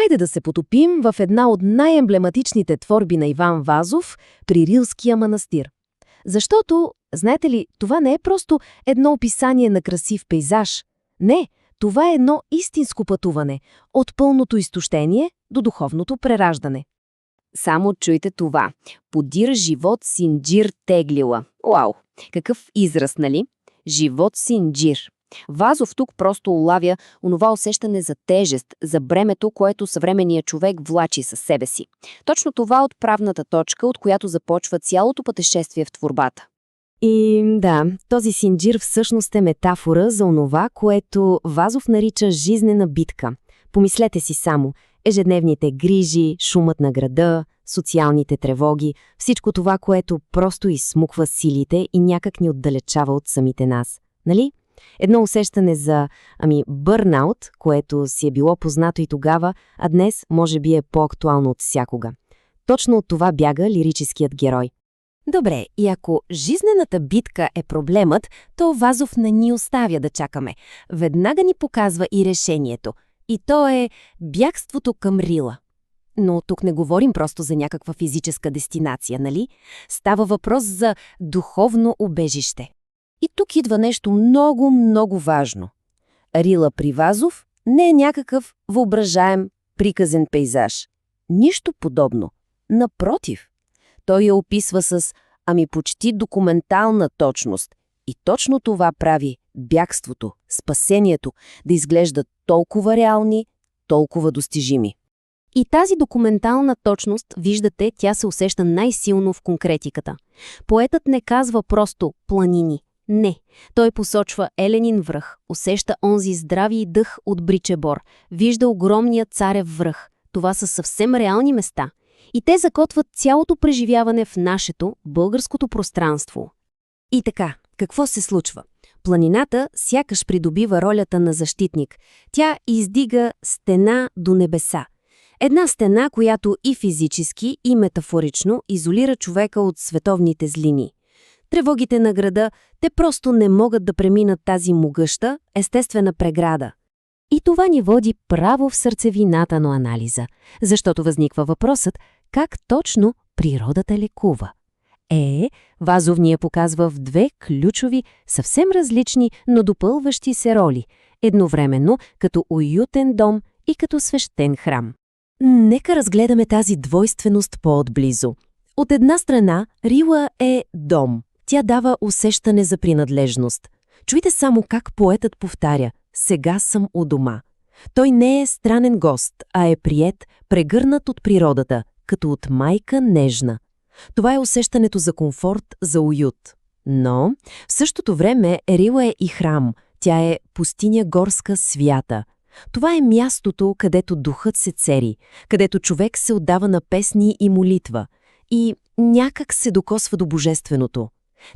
Хайде да се потопим в една от най-емблематичните творби на Иван Вазов при Рилския манастир. Защото, знаете ли, това не е просто едно описание на красив пейзаж. Не, това е едно истинско пътуване, от пълното изтощение до духовното прераждане. Само чуйте това. Подир живот синджир теглила. Уау! Какъв израз, нали? Живот синджир. Вазов тук просто улавя онова усещане за тежест, за бремето, което съвременният човек влачи със себе си. Точно това е отправната точка, от която започва цялото пътешествие в творбата. И да, този синджир всъщност е метафора за онова, което Вазов нарича жизнена битка. Помислете си само, ежедневните грижи, шумът на града, социалните тревоги, всичко това, което просто изсмуква силите и някак ни отдалечава от самите нас. Нали? Едно усещане за, бърнаут, което си е било познато и тогава, а днес може би е по-актуално от всякога. Точно от това бяга лирическият герой. Добре, и ако жизнената битка е проблемът, то Вазов не ни оставя да чакаме. Веднага ни показва и решението. И то е бягството към Рила. Но тук не говорим просто за някаква физическа дестинация, нали? Става въпрос за духовно убежище. И тук идва нещо много, много важно. Рила при Вазов не е някакъв въображаем, приказен пейзаж. Нищо подобно. Напротив, той я описва с, почти документална точност. И точно това прави бягството, спасението да изглеждат толкова реални, толкова достижими. И тази документална точност, виждате, тя се усеща най-силно в конкретиката. Поетът не казва просто планини. Не, той посочва Еленин връх, усеща онзи здрави дъх от Бричебор, вижда огромния царев връх. Това са съвсем реални места. И те закотват цялото преживяване в нашето, българското пространство. И така, какво се случва? Планината сякаш придобива ролята на защитник. Тя издига стена до небеса. Една стена, която и физически, и метафорично изолира човека от световните злини. Тревогите на града, те просто не могат да преминат тази могъща, естествена преграда. И това ни води право в сърцевината на анализа, защото възниква въпросът как точно природата лекува. Вазов ни я показва в две ключови, съвсем различни, но допълващи се роли, едновременно като уютен дом и като свещен храм. Нека разгледаме тази двойственост по-отблизо. От една страна, Рила е дом. Тя дава усещане за принадлежност. Чуйте само как поетът повтаря «Сега съм у дома». Той не е странен гост, а е приет, прегърнат от природата, като от майка нежна. Това е усещането за комфорт, за уют. Но в същото време Рила е и храм. Тя е пустиня горска свята. Това е мястото, където духът се цери, където човек се отдава на песни и молитва и някак се докосва до божественото.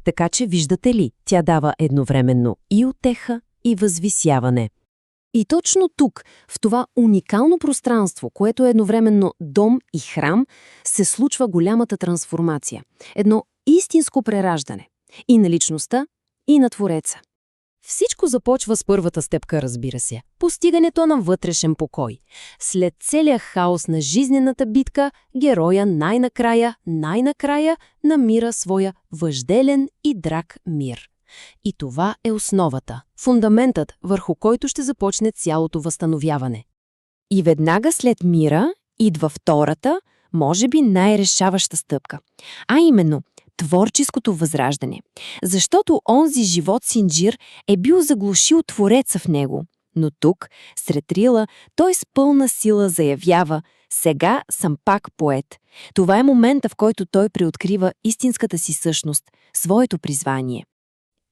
Така че, виждате ли, тя дава едновременно и утеха, и възвисяване. И точно тук, в това уникално пространство, което е едновременно дом и храм, се случва голямата трансформация. Едно истинско прераждане. И на личността, и на Твореца. Всичко започва с първата стъпка, разбира се. Постигането на вътрешен покой. След целия хаос на жизнената битка, героя най-накрая намира своя въжделен и драг мир. И това е основата, фундаментът, върху който ще започне цялото възстановяване. И веднага след мира идва втората, може би най-решаваща стъпка. А именно творческото възраждане. Защото онзи живот синджир е бил заглушил Твореца в него. Но тук, сред Рила, той с пълна сила заявява «Сега съм пак поет». Това е момента, в който той преоткрива истинската си същност, своето призвание.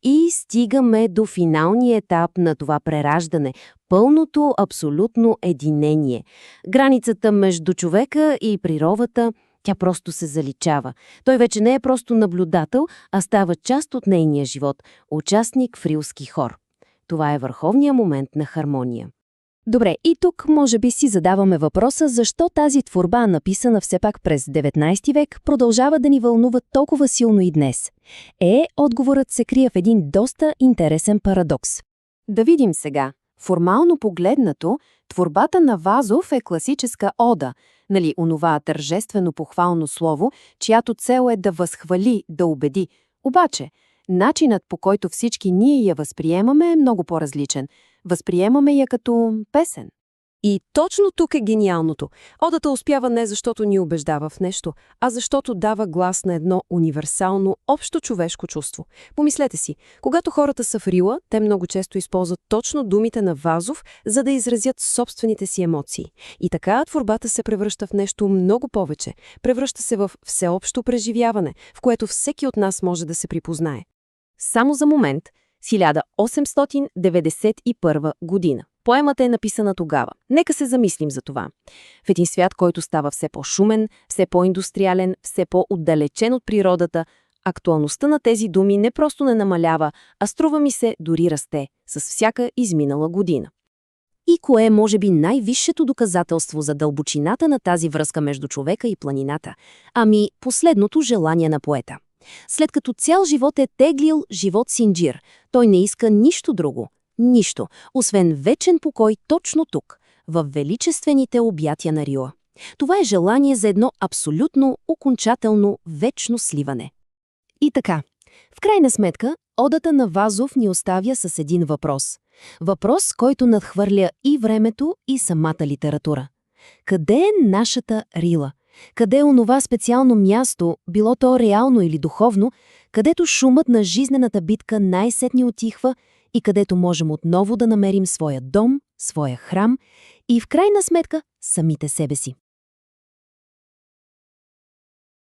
И стигаме до финалния етап на това прераждане – пълното абсолютно единение. Границата между човека и природата, тя просто се заличава. Той вече не е просто наблюдател, а става част от нейния живот, участник в рилски хор. Това е върховният момент на хармония. Добре, и тук може би си задаваме въпроса, защо тази творба, написана все пак през 19 век, продължава да ни вълнува толкова силно и днес. Отговорът се крие в един доста интересен парадокс. Да видим сега. Формално погледнато, творбата на Вазов е класическа ода, онова тържествено похвално слово, чиято цел е да възхвали, да убеди. Обаче, начинът, по който всички ние я възприемаме, е много по-различен. Възприемаме я като песен. И точно тук е гениалното. Одата успява не защото ни убеждава в нещо, а защото дава глас на едно универсално, общо човешко чувство. Помислете си, когато хората са в рила, те много често използват точно думите на Вазов, за да изразят собствените си емоции. И така творбата се превръща в нещо много повече. Превръща се в всеобщо преживяване, в което всеки от нас може да се припознае. Само за момент, 1891 година. Поемата е написана тогава. Нека се замислим за това. В един свят, който става все по-шумен, все по-индустриален, все по-отдалечен от природата, актуалността на тези думи не просто не намалява, а струва ми се дори расте с всяка изминала година. И кое е може би най-висшето доказателство за дълбочината на тази връзка между човека и планината? Ами, последното желание на поета. След като цял живот е теглил живот Синджир, той не иска нищо друго. Нищо, освен вечен покой точно тук, в величествените обятия на Рила. Това е желание за едно абсолютно, окончателно, вечно сливане. И така, в крайна сметка, одата на Вазов ни оставя с един въпрос. Въпрос, който надхвърля и времето, и самата литература. Къде е нашата Рила? Къде е онова специално място, било то реално или духовно, където шумът на жизнената битка най-сетни утихва и където можем отново да намерим своя дом, своя храм и в крайна сметка самите себе си?